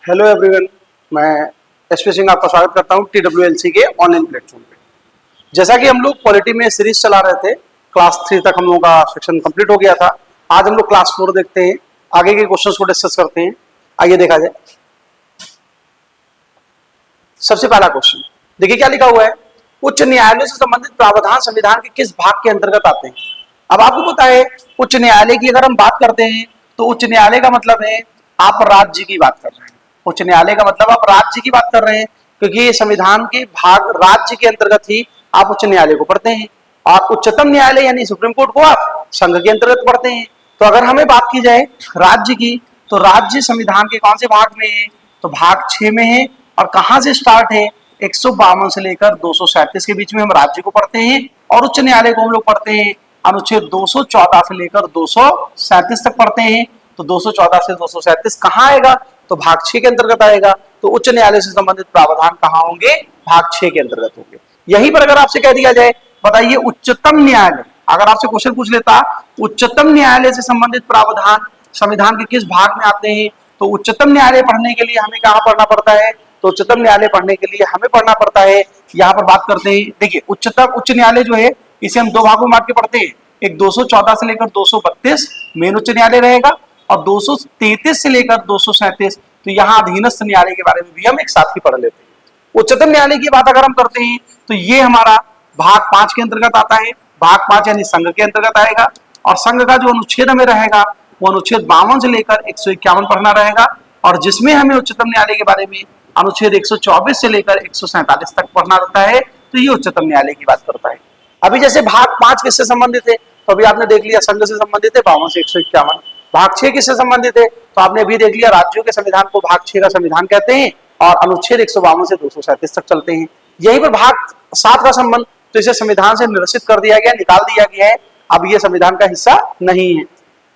Hello everyone, मैं SP Singh आपका स्वागत करता हूं TWLC के ऑनलाइन प्लेटफॉर्म पे। जैसा कि हम लोग पॉलिटी में सीरीज चला रहे थे, क्लास 3 तक हम लोगों का सेक्शन कंप्लीट हो गया था। आज हम लोग क्लास 4 देखते हैं, आगे के क्वेश्चंस को डिस्कस करते हैं। आइए देखा जाए। सबसे पहला क्वेश्चन देखिए क्या लिखा हुआ है। उच्च न्यायालय से संबंधित प्रावधान संविधान के किस भाग के अंतर्गत आते हैं? अब आपको पता है उच्च न्यायालय की अगर हम बात करते हैं तो उच्च न्यायालय का मतलब है आप राज्य की बात कर रहे हैं। उच्च न्यायालय का मतलब आप राज्य की बात कर रहे हैं, क्योंकि ये संविधान के भाग राज्य के अंतर्गत ही आप उच्च न्यायालय को पढ़ते हैं। और उच्चतम न्यायालय यानी सुप्रीम कोर्ट को आप संघ के अंतर्गत पढ़ते हैं। तो अगर हमें बात की जाए राज्य की, तो राज्य संविधान के कौन से भाग में है? तो भाग 6 में है। और कहां से स्टार्ट है? 152 से लेकर 237 के बीच में हम राज्य को पढ़ते हैं। और उच्च न्यायालय को हम लोग पढ़ते हैं अनुच्छेद 214 से लेकर 237 तक पढ़ते हैं। तो 214 से 237 कहाँ आएगा? तो भाग 6 के अंतर्गत आएगा। तो उच्च न्यायालय से संबंधित प्रावधान कहाँ होंगे? भाग 6 के अंतर्गत होंगे। यहीं पर अगर आपसे कह दिया जाए, बताइए उच्चतम न्यायालय, अगर आपसे क्वेश्चन पूछ लेता उच्चतम न्यायालय से संबंधित प्रावधान संविधान के किस भाग में आते हैं, तो उच्चतम न्यायालय पढ़ने के लिए हमें कहाँ पढ़ना पड़ता है? तो उच्चतम न्यायालय पढ़ने के लिए हमें पढ़ना पड़ता है, यहाँ पर बात करते हैं। देखिए उच्च न्यायालय जो है इसे हम दो भागों में बांट के पढ़ते हैं। एक 214 से लेकर 232 मेन उच्च न्यायालय रहेगा, और 233 से लेकर 237 तो यहाँ अधीनस्थ न्यायालय के बारे में भी हम एक साथ ही पढ़ लेते हैं। उच्चतम न्यायालय की बात अगर हम करते हैं तो ये हमारा भाग 5 के अंतर्गत आता है। भाग 5 यानी संघ के अंतर्गत आएगा। और संघ का जो अनुच्छेद हमें रहेगा वो अनुच्छेद 52 से लेकर 151 पढ़ना रहेगा। और जिसमें हमें उच्चतम न्यायालय के बारे में अनुच्छेद 124 से लेकर 147 तक पढ़ना रहता है। तो ये उच्चतम न्यायालय की बात करता है। अभी जैसे भाग 5 किससे संबंधित है? तो अभी आपने देख लिया संघ से संबंधित है 52 से 151। भाग 6 किससे संबंधित है? तो आपने अभी देख लिया राज्यों के संविधान को भाग 6 का संविधान कहते हैं। और अनुच्छेद 152 से 237 तक चलते हैं। यहीं पर भाग 7 का संबंध, तो इसे संविधान से निरसित कर दिया गया, निकाल दिया गया है। अब ये संविधान का हिस्सा नहीं है।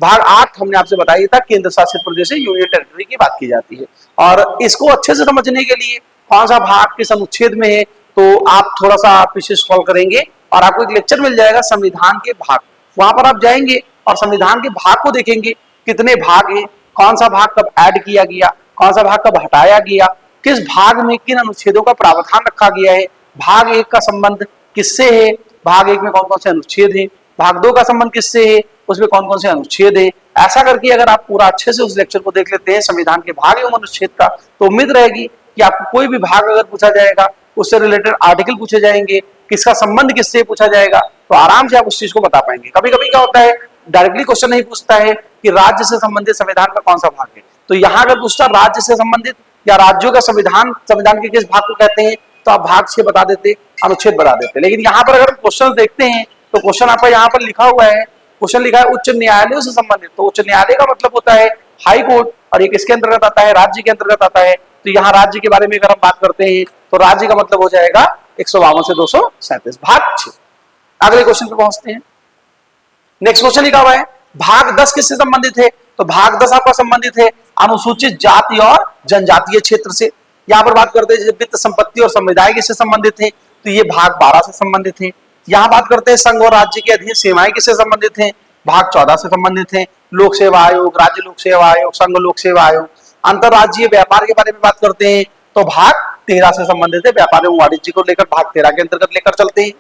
भाग 8 हमने आपसे बताया था, केंद्र शासित प्रदेश यूनियन टेरिटरी की बात की जाती है। और इसको अच्छे से समझने के लिए कौन सा भाग किस अनुच्छेद में है, तो आप थोड़ा सा पीछे स्क्रॉल करेंगे और आपको एक लेक्चर मिल जाएगा संविधान के भाग। वहां पर आप जाएंगे और संविधान के भाग को देखेंगे, कितने भाग हैं, कौन सा भाग कब ऐड किया गया, कौन सा भाग कब हटाया गया, किस भाग में किन अनुच्छेदों का प्रावधान रखा गया है, भाग 1 का संबंध किससे है, भाग 1 में कौन कौन से अनुच्छेद है, भाग 2 का संबंध किससे है, उसमें कौन कौन से अनुच्छेद है। ऐसा करके अगर आप पूरा अच्छे से उस लेक्चर को देख लेते हैं संविधान के भाग एवं अनुच्छेद का, तो उम्मीद रहेगी कि आपको कोई भी भाग अगर पूछा जाएगा, उससे रिलेटेड आर्टिकल पूछे जाएंगे, किसका संबंध किससे पूछा जाएगा, तो आराम से आप उस चीज को बता पाएंगे। कभी कभी क्या होता है डायरेक्टली क्वेश्चन नहीं पूछता है कि राज्य से संबंधित संविधान का कौन सा भाग है, तो यहाँ अगर पूछता राज्य से संबंधित या राज्यों का संविधान संविधान के किस भाग को कहते हैं, तो आप भाग 6 बता देते, अनुच्छेद बता देते। लेकिन यहाँ पर अगर क्वेश्चन देखते हैं तो क्वेश्चन आपका यहाँ पर लिखा हुआ है, क्वेश्चन लिखा है उच्च न्यायालयों से संबंधित। तो उच्च न्यायालय का मतलब होता है हाई कोर्ट, और ये किसके अंतर्गत आता है? राज्य के अंतर्गत आता है। तो यहाँ राज्य के बारे में अगर हम बात करते हैं तो राज्य का मतलब हो जाएगा 152 से 237 भाग 6। अगले क्वेश्चन पे पहुंचते हैं। नेक्स्ट क्वेश्चन लिखा हुआ है भाग 10 किससे संबंधित है? तो भाग 10 आपका संबंधित है अनुसूचित जाति और जनजातीय क्षेत्र से। यहाँ पर बात करते हैं वित्त संपत्ति और समुदाय किससे संबंधित है, तो ये भाग 12 से संबंधित है। यहाँ बात करते हैं संघ और राज्य के अधीन सेवाएं किससे संबंधित हैं, भाग 14 से संबंधित है। लोक सेवा आयोग, राज्य लोक सेवा आयोग, संघ लोक सेवा आयोग। अंतरराज्यीय व्यापार के बारे में बात करते हैं तो भाग 13 से संबंधित है। व्यापार एवं वाणिज्य को लेकर भाग 13 के अंतर्गत लेकर चलते हैं।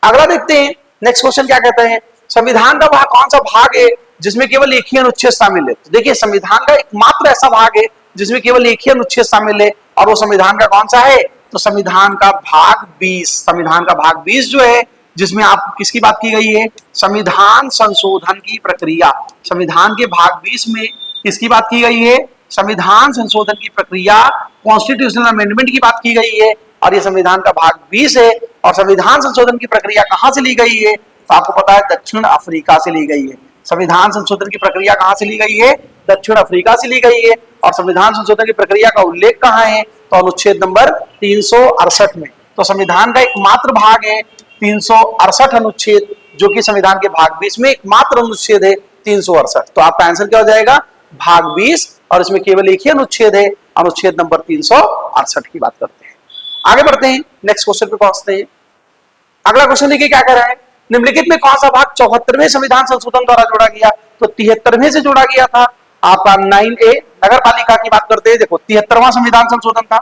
अगला देखते हैं नेक्स्ट क्वेश्चन क्या कहते हैं, संविधान का वह कौन सा भाग है जिसमें केवल एक ही अनुच्छेद शामिल है? तो देखिए संविधान का एकमात्र ऐसा भाग है जिसमें केवल एक ही अनुच्छेद शामिल है, और वो संविधान का कौन सा है? तो संविधान का भाग 20। संविधान का भाग 20 जो है, जिसमें आप किसकी बात की गई है? संविधान संशोधन की प्रक्रिया। संविधान के भाग 20 में किसकी बात की गई है? संविधान संशोधन की प्रक्रिया, कॉन्स्टिट्यूशनल अमेंडमेंट की बात की गई है। और ये संविधान का भाग 20 है। और संविधान संशोधन की प्रक्रिया कहां से ली गई है? तो आपको पता है दक्षिण अफ्रीका से ली गई है। संविधान संशोधन की प्रक्रिया कहां से ली गई है? दक्षिण अफ्रीका से ली गई है। और संविधान संशोधन की प्रक्रिया का उल्लेख कहां है? तो अनुच्छेद नंबर 368 में। तो संविधान का एकमात्र भाग है 368 अनुच्छेद, जो कि संविधान के भाग 20 में एकमात्र अनुच्छेद है 368। तो आपका आंसर क्या हो जाएगा? भाग 20। और इसमें केवल एक ही अनुच्छेद है, अनुच्छेद नंबर 368 की बात करते हैं। आगे बढ़ते हैं, नेक्स्ट क्वेश्चन पे पहुंचते हैं। अगला क्वेश्चन देखिए क्या कह रहा है, निम्नलिखित में कौन सा भाग 74वें संविधान संशोधन द्वारा जोड़ा गया? तो 73वें से जोड़ा गया था। आपका 9A, नगर पालिका की बात करते हैं, देखो 73वां संविधान संशोधन था,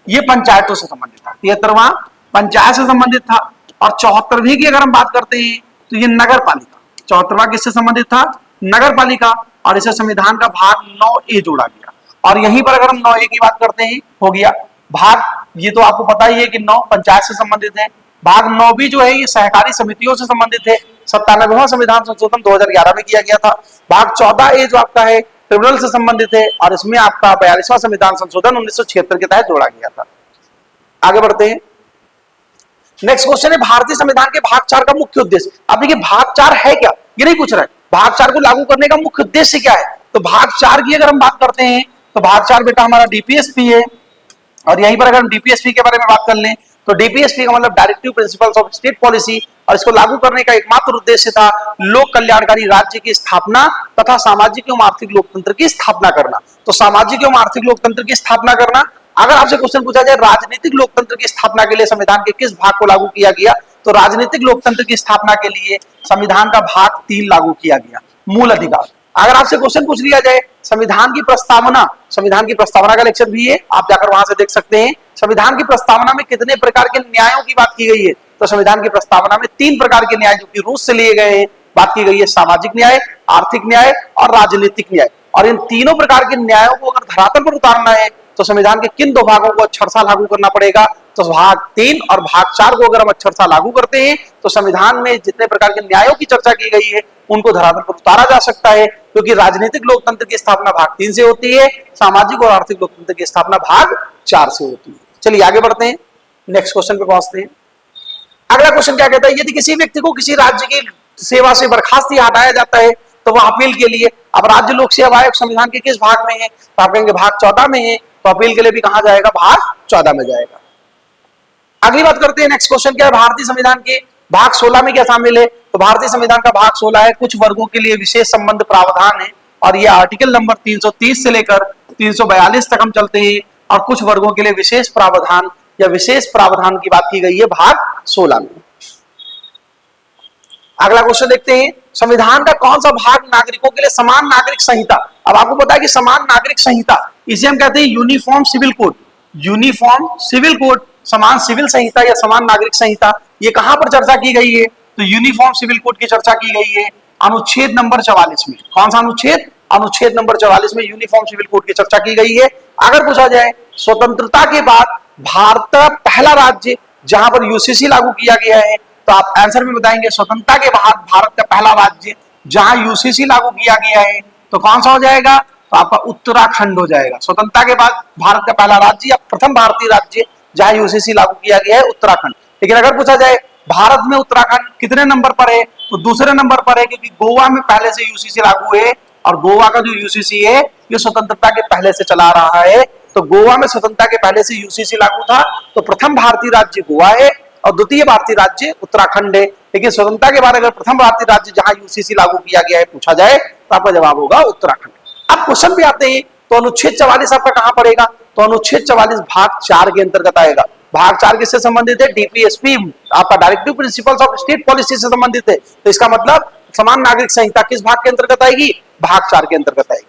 ये पंचायतों से संबंधित था, 73वां पंचायत से संबंधित था। और 74वीं की अगर हम बात करते हैं तो ये नगर पालिका, 74वां किससे संबंधित था, नगर पालिका, और इसे संविधान का भाग 9A जोड़ा गया। और यहीं पर अगर हम 9A की बात करते हैं, हो गया भाग, ये तो आपको पता ही है कि 9 पंचायत से संबंधित है, भाग 9B जो है ये सहकारी समितियों से संबंधित है, 97वां संविधान संशोधन 2011 में किया गया था। भाग 14A जो आपका है ट्रिब्यूनल से संबंधित है, और इसमें आपका 42वां संविधान संशोधन 1976 के तहत जोड़ा गया था। आगे बढ़ते हैं, नेक्स्ट क्वेश्चन है भारतीय संविधान के भाग 4 का मुख्य उद्देश्य। अब देखिए भाग 4 है क्या, ये नहीं पूछ रहा है, भाग 4 को लागू करने का मुख्य उद्देश्य क्या है। तो भाग 4 की अगर हम बात करते हैं तो भाग 4 बेटा हमारा डीपीएसपी है, और यहीं पर अगर हम डीपीएसपी के बारे में बात कर लें तो डीपीएसपी का मतलब directive principles of state policy, और इसको लागू करने का एकमात्र उद्देश्य था लोक कल्याणकारी राज्य की स्थापना तथा सामाजिक एवं आर्थिक लोकतंत्र की स्थापना करना। तो सामाजिक एवं आर्थिक लोकतंत्र की स्थापना करना। अगर आपसे क्वेश्चन पूछा जाए राजनीतिक लोकतंत्र की स्थापना के लिए संविधान के किस भाग को लागू किया गया, तो राजनीतिक लोकतंत्र की स्थापना के लिए संविधान का भाग 3 लागू किया गया, मूल अधिकार। अगर आपसे क्वेश्चन पूछ लिया जाए संविधान की प्रस्तावना, संविधान की प्रस्तावना का लेक्चर भी है, आप जाकर वहां से देख सकते हैं। संविधान की प्रस्तावना में कितने प्रकार के न्यायों की बात की गई है, तो संविधान की प्रस्तावना में 3 प्रकार के न्याय जो कि रूस से लिए गए हैं बात की गई है, सामाजिक न्याय, आर्थिक न्याय और राजनीतिक न्याय। और इन तीनों प्रकार के न्यायों को अगर धरातल पर उतारना है तो संविधान के किन 2 भागों को अक्षरशः लागू करना पड़ेगा, तो भाग 3 और भाग 4 को अगर हम अक्षरशः लागू करते हैं तो संविधान में जितने प्रकार के न्यायों की चर्चा की गई है उनको धरातल पर उतारा जा सकता है, क्योंकि राजनीतिक लोकतंत्र की स्थापना भाग 3 से होती है, सामाजिक और आर्थिक लोकतंत्र की स्थापना भाग 4 से होती है। चलिए आगे बढ़ते हैं, नेक्स्ट क्वेश्चन पे पहुंचते हैं। अगला क्वेश्चन क्या कहता है, यदि किसी व्यक्ति को किसी राज्य की सेवा से बर्खास्त या हटाया जाता है तो वह अपील के लिए, अब राज्य लोक सेवा आयोग संविधान के किस भाग में है, तो आप कहेंगे भाग 14 में है, तो अपील के लिए भी कहां जाएगा, भाग 14 में जाएगा। अगली बात करते हैं, नेक्स्ट क्वेश्चन क्या है, भारतीय संविधान के भाग 16 में क्या शामिल है, तो भारतीय संविधान का भाग 16 है कुछ वर्गों के लिए विशेष संबंध प्रावधान है, और ये आर्टिकल नंबर 330 से लेकर 342 तक हम चलते हैं, और कुछ वर्गों के लिए विशेष प्रावधान या विशेष प्रावधान की बात की गई है भाग 16 में। अगला क्वेश्चन देखते हैं, संविधान का कौन सा भाग नागरिकों के लिए समान नागरिक संहिता। अब आपको पता है कि समान नागरिक संहिता इसे हम कहते हैं uniform civil code, uniform civil code, समान सिविल संहिता या समान नागरिक संहिता, ये कहां पर चर्चा की गई है, तो यूनिफॉर्म सिविल कोड की चर्चा की गई है अनुच्छेद नंबर 44 में। कौन सा अनुच्छेद, अनुच्छेद नंबर 44 में यूनिफॉर्म सिविल कोड की चर्चा की गई है। अगर पूछा जाए स्वतंत्रता के बाद भारत का पहला राज्य जहां पर यूसीसी लागू किया गया है, तो आप आंसर में बताएंगे स्वतंत्रता के बाद भारत का पहला राज्य जहां यूसीसी लागू किया गया है, तो कौन सा हो जाएगा, तो आपका उत्तराखंड हो जाएगा। स्वतंत्रता के बाद भारत का पहला राज्य या प्रथम भारतीय राज्य जहां यूसीसी लागू किया गया है, उत्तराखंड। लेकिन अगर पूछा जाए भारत में उत्तराखंड कितने नंबर पर है, तो दूसरे नंबर पर है, क्योंकि गोवा में पहले से यूसीसी लागू है, और गोवा का जो यूसीसी है ये स्वतंत्रता के पहले से चला रहा है। तो गोवा में स्वतंत्रता के पहले से यूसीसी लागू था, तो प्रथम भारतीय राज्य गोवा है और द्वितीय भारतीय राज्य उत्तराखंड है। लेकिन स्वतंत्रता के बाद अगर प्रथम भारतीय राज्य जहां यूसीसी लागू किया गया है पूछा जाए तो आपका जवाब होगा उत्तराखंड। अब क्वेश्चन पे आते हैं, तो अनुच्छेद 44 आपका कहां पड़ेगा, तो अनुच्छेद 44 भाग 4 के अंतर्गत आएगा। भाग 4 किससे संबंधित है, डीपीएसपी आपका directive principles of state policy से संबंधित है। तो इसका मतलब समान नागरिक संहिता किस भाग के अंतर्गत आएगी, भाग 4 के अंतर्गत आएगी।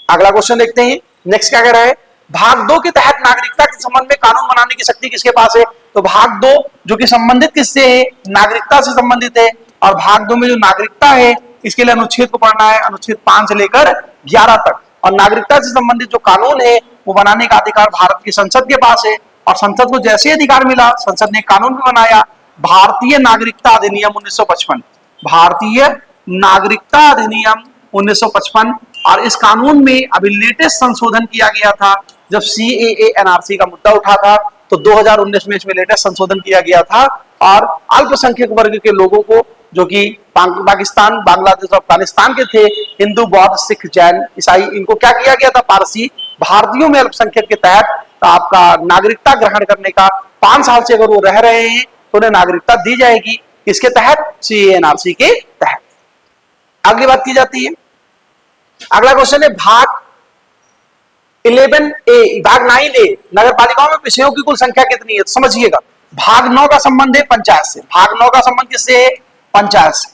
अगला क्वेश्चन देखते हैं, नेक्स्ट क्या कह रहा है, भाग 2 के तहत नागरिकता के संबंध में कानून बनाने की शक्ति किसके पास है, तो भाग 2 जो कि संबंधित किससे है, नागरिकता से संबंधित है, और भाग 2 में जो नागरिकता है इसके लिए अनुच्छेद को पढ़ना है, अनुच्छेद 5 से लेकर 11 तक। और नागरिकता से संबंधित जो कानून है वो बनाने का अधिकार भारत की संसद के पास है, और संसद को जैसे अधिकार मिला संसद ने कानून भी बनाया, भारतीय नागरिकता अधिनियम 1955, भारतीय नागरिकता अधिनियम 1955। और इस कानून में अभी लेटेस्ट संशोधन किया गया था जब सीएए एनआरसी का मुद्दा उठा था, तो 2019 में इसमें लेटेस्ट संशोधन किया गया था, और अल्पसंख्यक वर्ग के लोगों को जो कि पाकिस्तान, बांग्लादेश और अफगानिस्तान के थे, हिंदू, बौद्ध, सिख, जैन, ईसाई, इनको क्या किया गया था, पारसी, भारतीयों में अल्पसंख्यक के तहत आपका नागरिकता ग्रहण करने का 5 साल से अगर वो रह रहे हैं तो उन्हें नागरिकता दी जाएगी, किसके तहत, सीएए एनआरसी के तहत। अगली बात की जाती है, अगला क्वेश्चन है भाग 11A, भाग 9A, नगर पालिकाओं में विषयों की कुल संख्या कितनी है, तो समझिएगा भाग 9 का संबंध है पंचायत से, भाग 9 का संबंध किससे है, पंचायत से,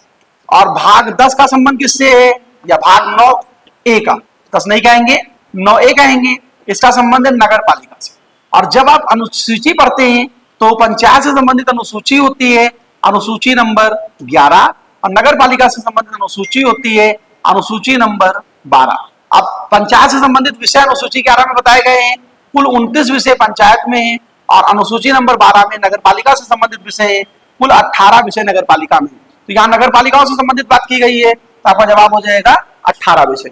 और भाग 10 का संबंध किससे है, या भाग 9A का, 10 नहीं कहेंगे, 9A कहेंगे, इसका संबंध है नगर पालिका से। और जब आप अनुसूची पढ़ते हैं तो पंचायत से संबंधित अनुसूची होती है अनुसूची नंबर 11, और नगर पालिका से संबंधित अनुसूची होती है अनुसूची नंबर 12। अब पंचायत से संबंधित विषय अनुसूची 11 में बताए गए हैं, कुल 29 विषय पंचायत में है, और अनुसूची नंबर 12 में नगर पालिका से संबंधित विषय है, कुल 18 विषय नगर पालिका में। तो यहाँ नगर पालिकाओं से संबंधित बात की गई है, तो आपका जवाब हो जाएगा 18 विषय।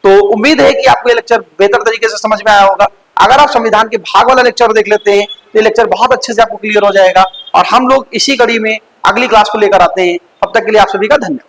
तो उम्मीद है कि आपको ये लेक्चर बेहतर तरीके से समझ में आया होगा। अगर आप संविधान के भाग वाला लेक्चर देख लेते हैं तो ये लेक्चर बहुत अच्छे से आपको क्लियर हो जाएगा, और हम लोग इसी कड़ी में अगली क्लास को लेकर आते हैं। अब तक के लिए आप सभी का धन्यवाद।